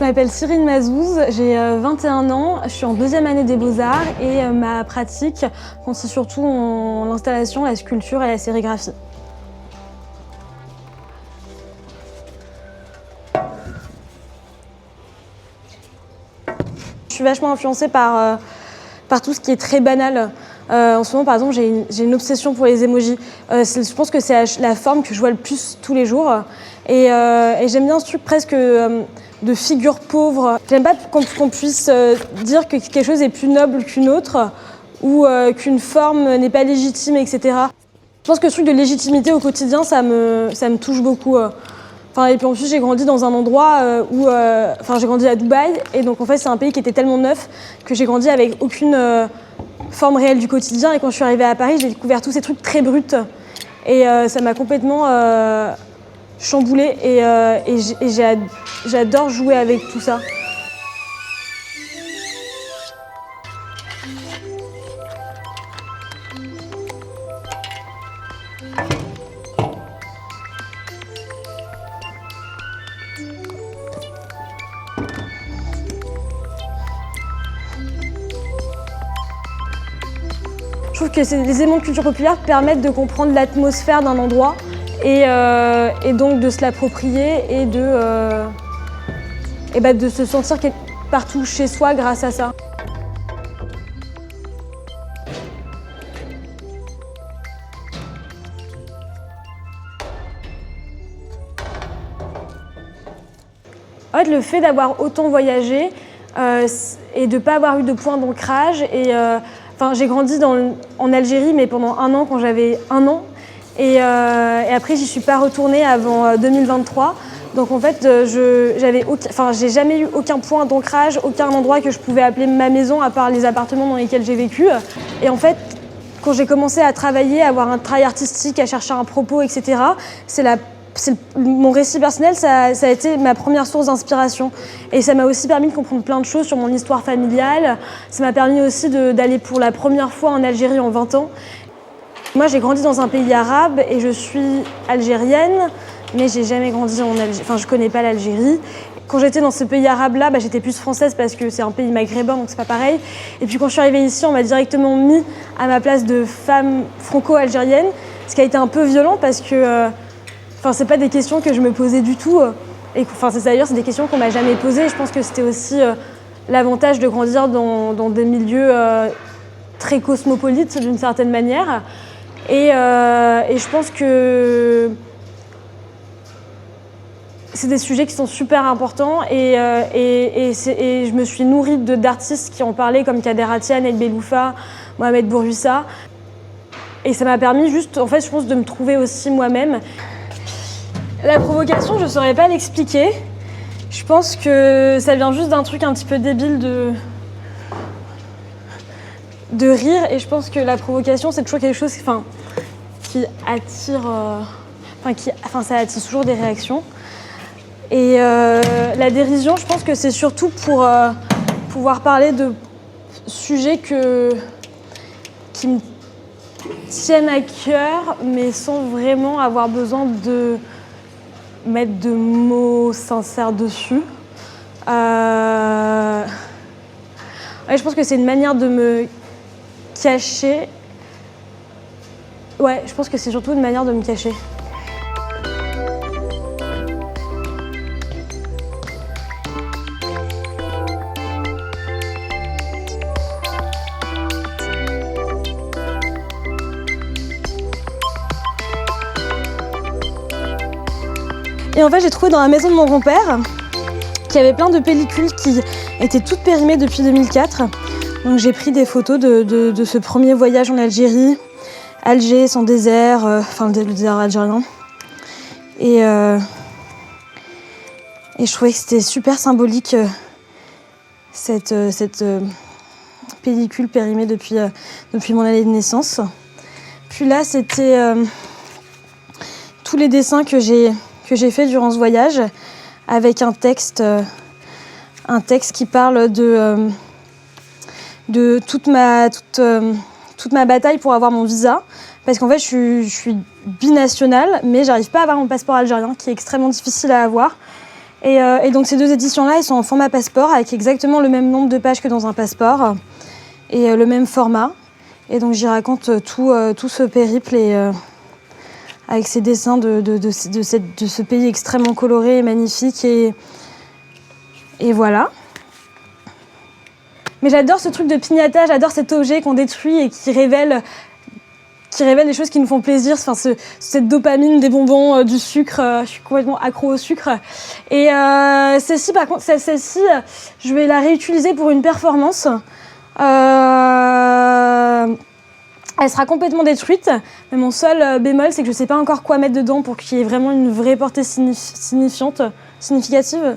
m'appelle Cyrine Mazouz, j'ai 21 ans, je suis en deuxième année des Beaux-Arts et ma pratique consiste surtout en l'installation, la sculpture et la sérigraphie. Je suis vachement influencée par tout ce qui est très banal. En ce moment, par exemple, j'ai une obsession pour les emojis. Je pense que c'est la forme que je vois le plus tous les jours. Et j'aime bien ce truc presque de figure pauvre. J'aime pas qu'on puisse dire que quelque chose est plus noble qu'une autre ou qu'une forme n'est pas légitime, etc. Je pense que ce truc de légitimité au quotidien, ça me touche beaucoup. Et puis en plus, j'ai grandi dans un endroit j'ai grandi à Dubaï. Et donc en fait, c'est un pays qui était tellement neuf que j'ai grandi avec aucune forme réelle du quotidien. Et quand je suis arrivée à Paris, j'ai découvert tous ces trucs très bruts. Et ça m'a complètement chamboulée. Et j'adore jouer avec tout ça. Je trouve que les éléments de culture populaire permettent de comprendre l'atmosphère d'un endroit et donc de se l'approprier et de se sentir partout chez soi grâce à ça. En fait, le fait d'avoir autant voyagé et de ne pas avoir eu de point d'ancrage j'ai grandi en Algérie, mais pendant 1 an, quand j'avais 1 an. Et après, j'y suis pas retournée avant 2023. Donc en fait, j'ai jamais eu aucun point d'ancrage, aucun endroit que je pouvais appeler ma maison, à part les appartements dans lesquels j'ai vécu. Et en fait, quand j'ai commencé à travailler, à avoir un travail artistique, à chercher un propos, etc., mon récit personnel, ça a été ma première source d'inspiration. Et ça m'a aussi permis de comprendre plein de choses sur mon histoire familiale. Ça m'a permis aussi d'aller pour la première fois en Algérie en 20 ans. Moi, j'ai grandi dans un pays arabe et je suis algérienne, mais j'ai jamais grandi en Algérie. Je connais pas l'Algérie. Quand j'étais dans ce pays arabe-là, j'étais plus française parce que c'est un pays maghrébin, donc c'est pas pareil. Et puis quand je suis arrivée ici, on m'a directement mis à ma place de femme franco-algérienne, ce qui a été un peu violent parce que c'est pas des questions que je me posais du tout. D'ailleurs, c'est des questions qu'on m'a jamais posées. Je pense que c'était aussi l'avantage de grandir dans des milieux très cosmopolites d'une certaine manière. Et je pense que c'est des sujets qui sont super importants et je me suis nourrie d'artistes qui en parlaient comme Kader Attian, El Beloufa, Mohamed Bourouissa. Et ça m'a permis juste, en fait, je pense, de me trouver aussi moi-même. La provocation, je ne saurais pas l'expliquer. Je pense que ça vient juste d'un truc un petit peu débile de rire. Et je pense que la provocation, c'est toujours quelque chose qui attire... ça attire toujours des réactions. Et la dérision, je pense que c'est surtout pour pouvoir parler de sujets qui me tiennent à cœur, mais sans vraiment avoir besoin de mettre de mots sincères dessus. Je pense que c'est une manière de me cacher. Ouais, je pense que c'est surtout une manière de me cacher. Et en fait, j'ai trouvé dans la maison de mon grand-père qu'il y avait plein de pellicules qui étaient toutes périmées depuis 2004. Donc j'ai pris des photos de ce premier voyage en Algérie, Alger, son désert, le désert algérien. Et je trouvais que c'était super symbolique cette pellicule périmée depuis mon année de naissance. Puis là, c'était tous les dessins que j'ai fait durant ce voyage, avec un texte qui parle de toute ma bataille pour avoir mon visa, parce qu'en fait je suis binationale, mais j'arrive pas à avoir mon passeport algérien, qui est extrêmement difficile à avoir. Et donc ces 2 éditions-là, ils sont en format passeport, avec exactement le même nombre de pages que dans un passeport, et le même format. Et donc j'y raconte tout ce périple, avec ces dessins de ce pays extrêmement coloré et magnifique. Et voilà. Mais j'adore ce truc de piñata, j'adore cet objet qu'on détruit et qui révèle des choses qui nous font plaisir, enfin, cette dopamine des bonbons, du sucre, je suis complètement accro au sucre. Et celle-ci, par contre, celle-ci, je vais la réutiliser pour une performance. Elle sera complètement détruite, mais mon seul bémol, c'est que je ne sais pas encore quoi mettre dedans pour qu'il y ait vraiment une vraie portée significative.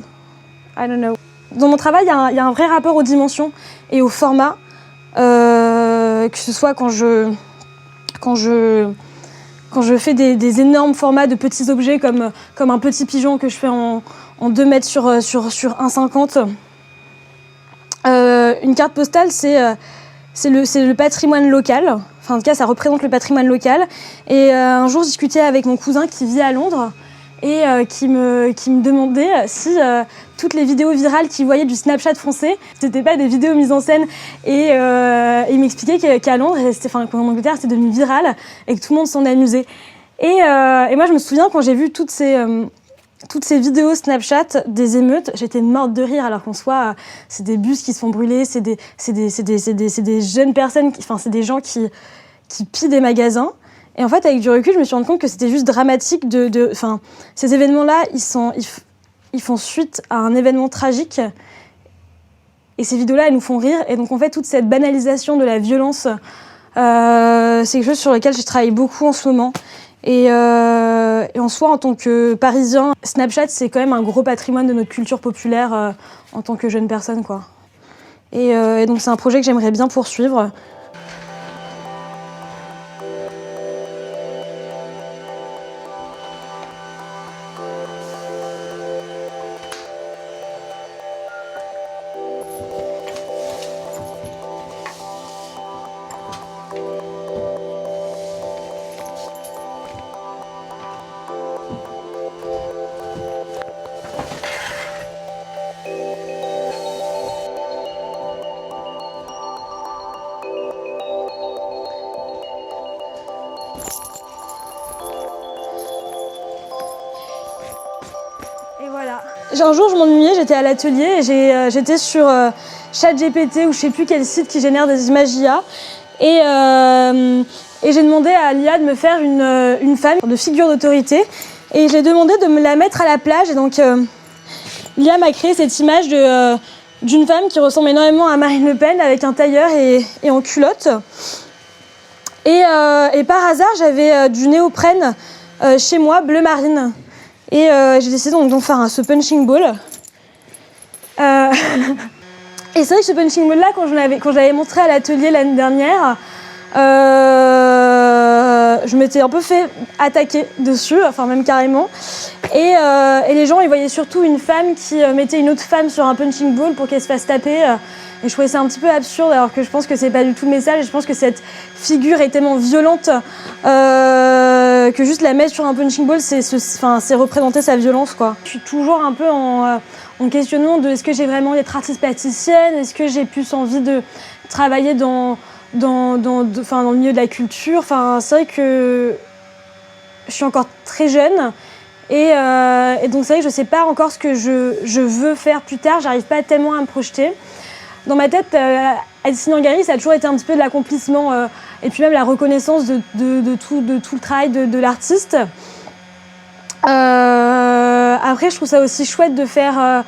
I don't know. Dans mon travail, il y a un vrai rapport aux dimensions et au format, que ce soit quand je fais des énormes formats de petits objets comme un petit pigeon que je fais en 2 mètres sur 1,50. Une carte postale, c'est le patrimoine local. Enfin, en tout cas, ça représente le patrimoine local. Et un jour, je discutais avec mon cousin qui vit à Londres et qui me demandait si toutes les vidéos virales qu'il voyait du Snapchat français, c'était pas des vidéos mises en scène. Et il m'expliquait qu'à Londres, qu'en Angleterre, c'était devenu viral et que tout le monde s'en amusait. Et moi, je me souviens quand j'ai vu toutes ces vidéos Snapchat des émeutes, j'étais morte de rire, alors qu'en soi, c'est des bus qui se font brûler, c'est des jeunes personnes, c'est des gens qui pillent des magasins. Et en fait, avec du recul, je me suis rendu compte que c'était juste dramatique ces événements-là, ils font suite à un événement tragique. Et ces vidéos-là, elles nous font rire. Et donc, en fait, toute cette banalisation de la violence, c'est quelque chose sur lequel je travaille beaucoup en ce moment. Et en soi, en tant que Parisien, Snapchat, c'est quand même un gros patrimoine de notre culture populaire en tant que jeune personne, quoi. Et donc, c'est un projet que j'aimerais bien poursuivre. Un jour, je m'ennuyais, j'étais à l'atelier et j'étais sur ChatGPT ou je sais plus quel site qui génère des images IA. Et j'ai demandé à l'IA de me faire une femme de figure d'autorité. Et j'ai demandé de me la mettre à la plage. Et donc, l'IA m'a créé cette image d'une femme qui ressemble énormément à Marine Le Pen avec un tailleur et en culotte. Et par hasard, j'avais du néoprène chez moi, bleu marine. Et j'ai décidé donc d'en faire ce punching ball. Et c'est vrai que ce punching ball-là, quand je l'avais montré à l'atelier l'année dernière, je m'étais un peu fait attaquer dessus, enfin même carrément. Et les gens, ils voyaient surtout une femme qui mettait une autre femme sur un punching ball pour qu'elle se fasse taper. Et je trouvais ça un petit peu absurde, alors que je pense que c'est pas du tout le message. Et je pense que cette figure est tellement violente que juste la mettre sur un punching ball, c'est représenter sa violence, quoi. Je suis toujours un peu en questionnement de est-ce que j'ai vraiment envie d'être artiste plasticienne, est-ce que j'ai plus envie de travailler dans le milieu de la culture. Enfin, c'est vrai que je suis encore très jeune. Et donc c'est vrai que je sais pas encore ce que je veux faire plus tard, j'arrive pas tellement à me projeter. Dans ma tête, être dessiner en galerie, ça a toujours été un petit peu de l'accomplissement et puis même la reconnaissance de tout le travail de l'artiste. Après, je trouve ça aussi chouette de faire,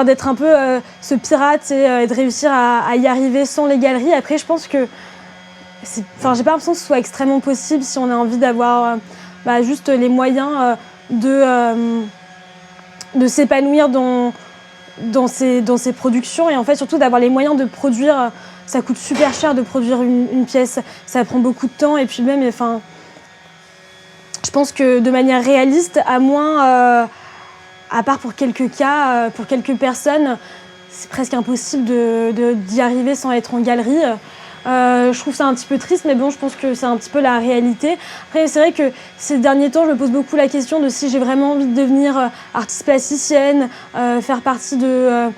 d'être un peu ce pirate et de réussir à y arriver sans les galeries. Après, je pense que j'ai pas l'impression que ce soit extrêmement possible si on a envie d'avoir juste les moyens de s'épanouir dans ces productions et en fait surtout d'avoir les moyens de produire. Ça coûte super cher de produire une pièce, ça prend beaucoup de temps et puis même, je pense que de manière réaliste, à moins, à part pour quelques cas, pour quelques personnes, c'est presque impossible d'y arriver sans être en galerie. Je trouve ça un petit peu triste, mais bon, je pense que c'est un petit peu la réalité. Après, c'est vrai que ces derniers temps, je me pose beaucoup la question de si j'ai vraiment envie de devenir artiste plasticienne, faire partie de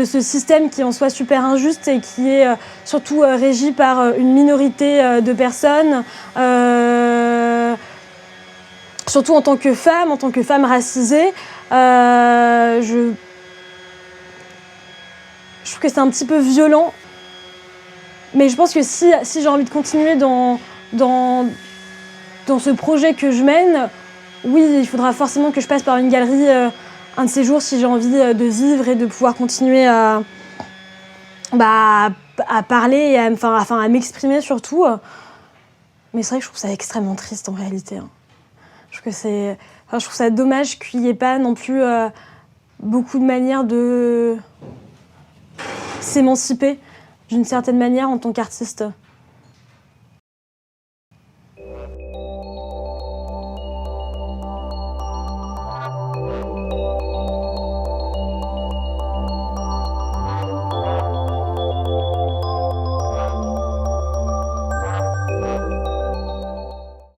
ce système qui est en soi super injuste et qui est surtout régi par une minorité de personnes. Surtout en tant que femme racisée, je trouve que c'est un petit peu violent. Mais je pense que si j'ai envie de continuer dans ce projet que je mène, oui, il faudra forcément que je passe par une galerie un de ces jours si j'ai envie de vivre et de pouvoir continuer à parler et à m'exprimer surtout. Mais c'est vrai que je trouve ça extrêmement triste en réalité. Je trouve ça dommage qu'il n'y ait pas non plus beaucoup de manières de s'émanciper d'une certaine manière en tant qu'artiste.